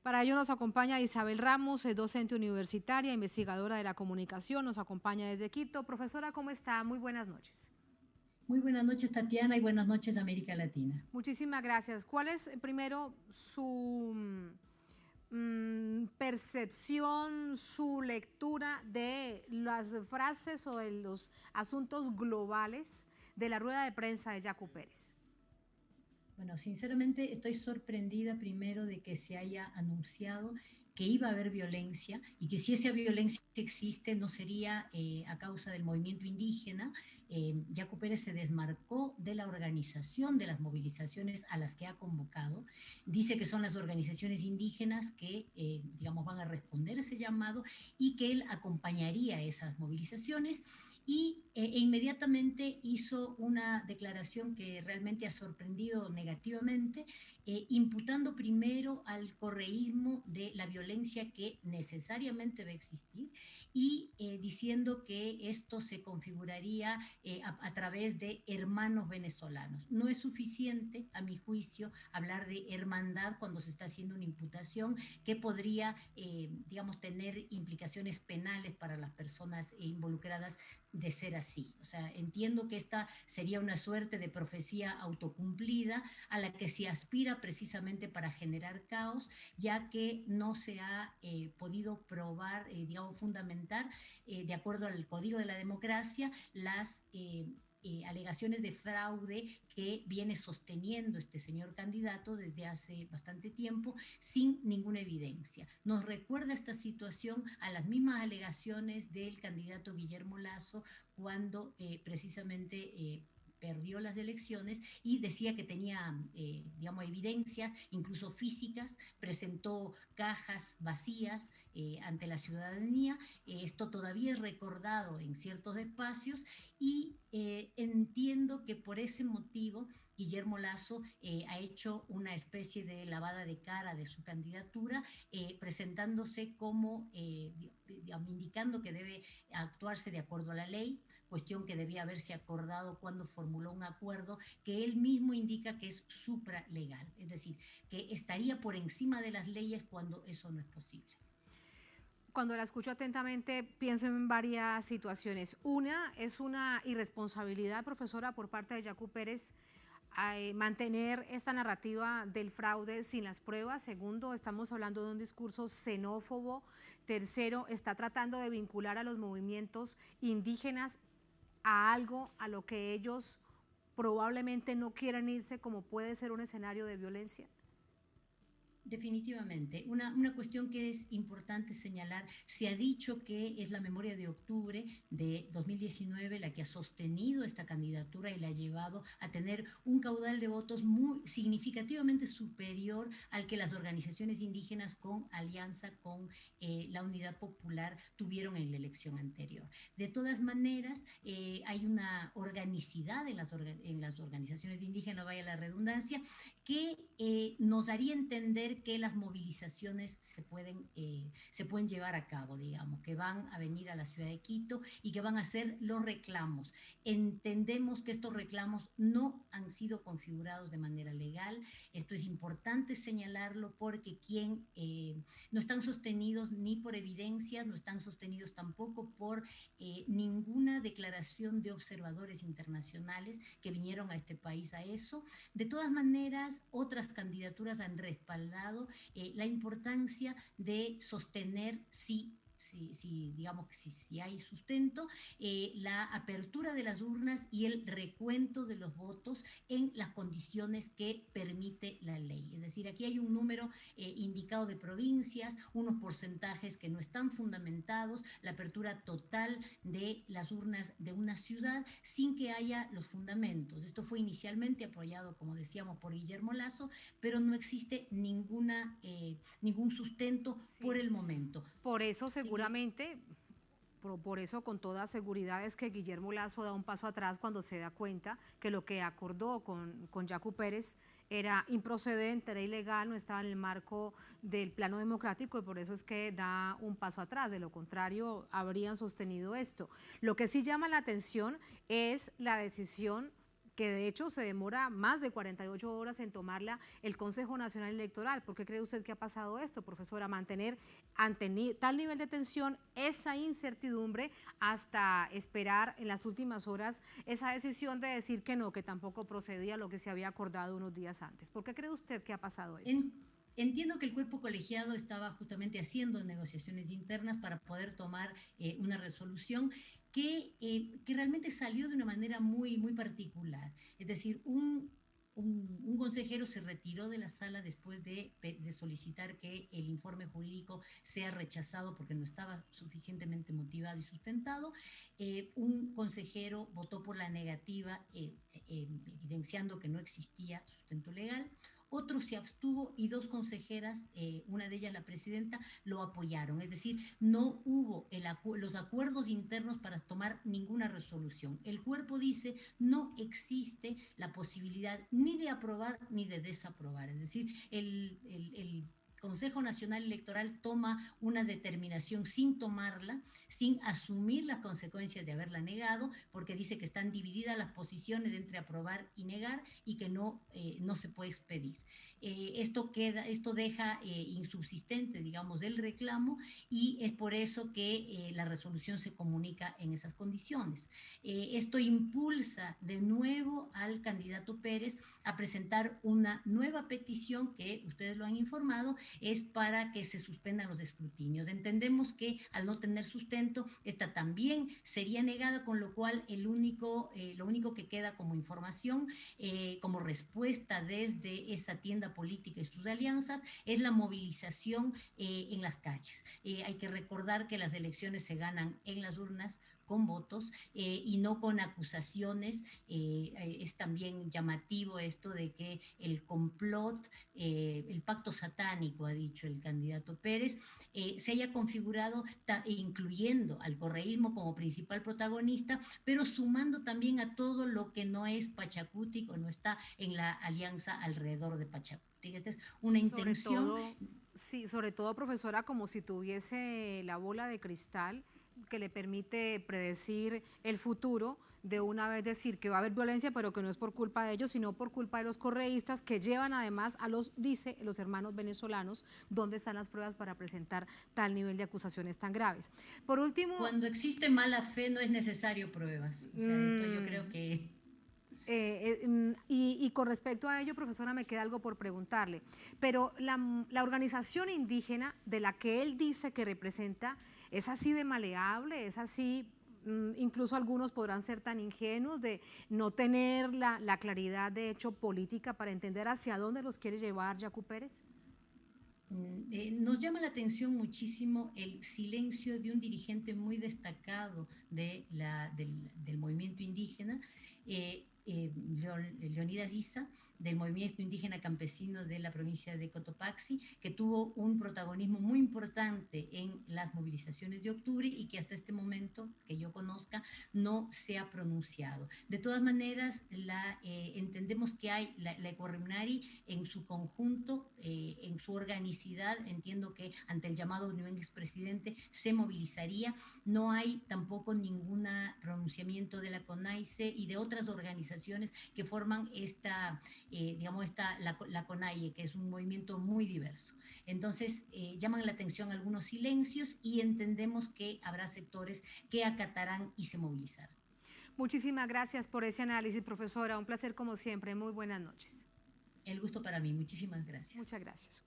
Para ello nos acompaña Isabel Ramos, es docente universitaria, investigadora de la comunicación, nos acompaña desde Quito. Profesora, ¿cómo está? Muy buenas noches. Muy buenas noches, Tatiana, y buenas noches, América Latina. Muchísimas gracias. ¿Cuál es primero su percepción, su lectura de las frases o de los asuntos globales de la rueda de prensa de Yacu Pérez? Bueno, sinceramente estoy sorprendida primero de que se haya anunciado que iba a haber violencia y que si esa violencia existe no sería a causa del movimiento indígena. Yacu Pérez se desmarcó de la organización de las movilizaciones a las que ha convocado. Dice que son las organizaciones indígenas que, digamos, van a responder ese llamado y que él acompañaría esas movilizaciones. E inmediatamente hizo una declaración que realmente ha sorprendido negativamente, imputando primero al correísmo de la violencia que necesariamente va a existir y diciendo que esto se configuraría a través de hermanos venezolanos. No es suficiente, a mi juicio, hablar de hermandad cuando se está haciendo una imputación que podría, digamos, tener implicaciones penales para las personas involucradas de ser así. O sea, entiendo que esta sería una suerte de profecía autocumplida a la que se aspira precisamente para generar caos, ya que no se ha podido probar, digamos, fundamentar, de acuerdo al Código de la Democracia, las alegaciones de fraude que viene sosteniendo este señor candidato desde hace bastante tiempo sin ninguna evidencia. Nos recuerda esta situación a las mismas alegaciones del candidato Guillermo Lasso cuando precisamente perdió las elecciones y decía que tenía, digamos, evidencias, incluso físicas, presentó cajas vacías ante la ciudadanía. Esto todavía es recordado en ciertos espacios y entiendo que por ese motivo Guillermo Lasso ha hecho una especie de lavada de cara de su candidatura, presentándose como, digamos, indicando que debe actuarse de acuerdo a la ley, cuestión que debía haberse acordado cuando formuló un acuerdo que él mismo indica que es supralegal, es decir, que estaría por encima de las leyes cuando eso no es posible. Cuando la escucho atentamente, pienso en varias situaciones. Una es una irresponsabilidad, profesora, por parte de Yacu Pérez mantener esta narrativa del fraude sin las pruebas. Segundo, estamos hablando de un discurso xenófobo. Tercero, está tratando de vincular a los movimientos indígenas a algo a lo que ellos probablemente no quieran irse, como puede ser un escenario de violencia. Definitivamente. Una cuestión que es importante señalar, se ha dicho que es la memoria de octubre de 2019 la que ha sostenido esta candidatura y la ha llevado a tener un caudal de votos muy significativamente superior al que las organizaciones indígenas con alianza con la Unidad Popular tuvieron en la elección anterior. De todas maneras, hay una organicidad en las organizaciones de indígenas, vaya la redundancia, que nos haría entender que las movilizaciones se pueden llevar a cabo, digamos, que van a venir a la ciudad de Quito y que van a hacer los reclamos. Entendemos que estos reclamos no han sido configurados de manera legal. Esto es importante señalarlo porque no están sostenidos ni por evidencias, no están sostenidos tampoco por ninguna declaración de observadores internacionales que vinieron a este país a eso. De todas maneras, otras candidaturas han respaldado la importancia de sostener, digamos, si hay sustento, la apertura de las urnas y el recuento de los votos en las condiciones que permite la ley. Es decir, aquí hay un número indicado de provincias, unos porcentajes que no están fundamentados, la apertura total de las urnas de una ciudad sin que haya los fundamentos. Esto fue inicialmente apoyado, como decíamos, por Guillermo Lasso, pero no existe ningún sustento por Sí. el momento. Por eso Sí. seguramente, por eso con toda seguridad es que Guillermo Lasso da un paso atrás cuando se da cuenta que lo que acordó con Yacu Pérez era improcedente, era ilegal, no estaba en el marco del plano democrático y por eso es que da un paso atrás. De lo contrario, habrían sostenido esto. Lo que sí llama la atención es la decisión que de hecho se demora más de 48 horas en tomarla el Consejo Nacional Electoral. ¿Por qué cree usted que ha pasado esto, profesora? Mantener ante tal nivel de tensión esa incertidumbre hasta esperar en las últimas horas esa decisión de decir que no, que tampoco procedía lo que se había acordado unos días antes. ¿Por qué cree usted que ha pasado esto? Entiendo que el cuerpo colegiado estaba justamente haciendo negociaciones internas para poder tomar una resolución que realmente salió de una manera muy particular. Es decir, un consejero se retiró de la sala después de solicitar que el informe jurídico sea rechazado porque no estaba suficientemente motivado y sustentado. Un consejero votó por la negativa, evidenciando que no existía sustento legal. Otro se abstuvo y dos consejeras, una de ellas la presidenta, lo apoyaron. Es decir, no hubo los acuerdos internos para tomar ninguna resolución. El cuerpo dice no existe la posibilidad ni de aprobar ni de desaprobar. Es decir, el Consejo Nacional Electoral toma una determinación sin tomarla, sin asumir las consecuencias de haberla negado, porque dice que están divididas las posiciones entre aprobar y negar y que no se puede expedir. Esto deja insubsistente, digamos, el reclamo y es por eso que la resolución se comunica en esas condiciones. Esto impulsa de nuevo al candidato Pérez a presentar una nueva petición que ustedes lo han informado, es para que se suspendan los escrutinios. Entendemos que al no tener sustento, esta también sería negada, con lo cual lo único que queda como información, como respuesta desde esa tienda política y sus alianzas, es la movilización en las calles. Hay que recordar que las elecciones se ganan en las urnas con votos y no con acusaciones. Es también llamativo esto de que el complot, el pacto satánico, ha dicho el candidato Pérez, se haya configurado incluyendo al correísmo como principal protagonista, pero sumando también a todo lo que no es Pachacuti o no está en la alianza alrededor de Pachacuti. Esta es una intención. Sí, sobre todo, profesora, como si tuviese la bola de cristal que le permite predecir el futuro, de una vez decir que va a haber violencia, pero que no es por culpa de ellos, sino por culpa de los correístas, que llevan además dice los hermanos venezolanos, dónde están las pruebas para presentar tal nivel de acusaciones tan graves. Por último... Cuando existe mala fe no es necesario pruebas. O sea, esto yo creo que... Y con respecto a ello, profesora, me queda algo por preguntarle, pero la organización indígena de la que él dice que representa, ¿es así de maleable? ¿Es así? Incluso algunos podrán ser tan ingenuos de no tener la claridad de hecho política para entender hacia dónde los quiere llevar Yacu Pérez. Nos llama la atención muchísimo el silencio de un dirigente muy destacado del movimiento indígena, Leonidas Issa, del movimiento indígena campesino de la provincia de Cotopaxi, que tuvo un protagonismo muy importante en las movilizaciones de octubre y que hasta este momento, que yo conozca, no se ha pronunciado. De todas maneras, entendemos que hay la Ecuarrimnari en su conjunto, en su organicidad, entiendo que ante el llamado de un expresidente se movilizaría. No hay tampoco ningún pronunciamiento de la CONAICE y de otras organizaciones que forman la CONAIE, que es un movimiento muy diverso. Entonces, llaman la atención algunos silencios y entendemos que habrá sectores que acatarán y se movilizarán. Muchísimas gracias por ese análisis, profesora. Un placer como siempre. Muy buenas noches. El gusto para mí. Muchísimas gracias. Muchas gracias.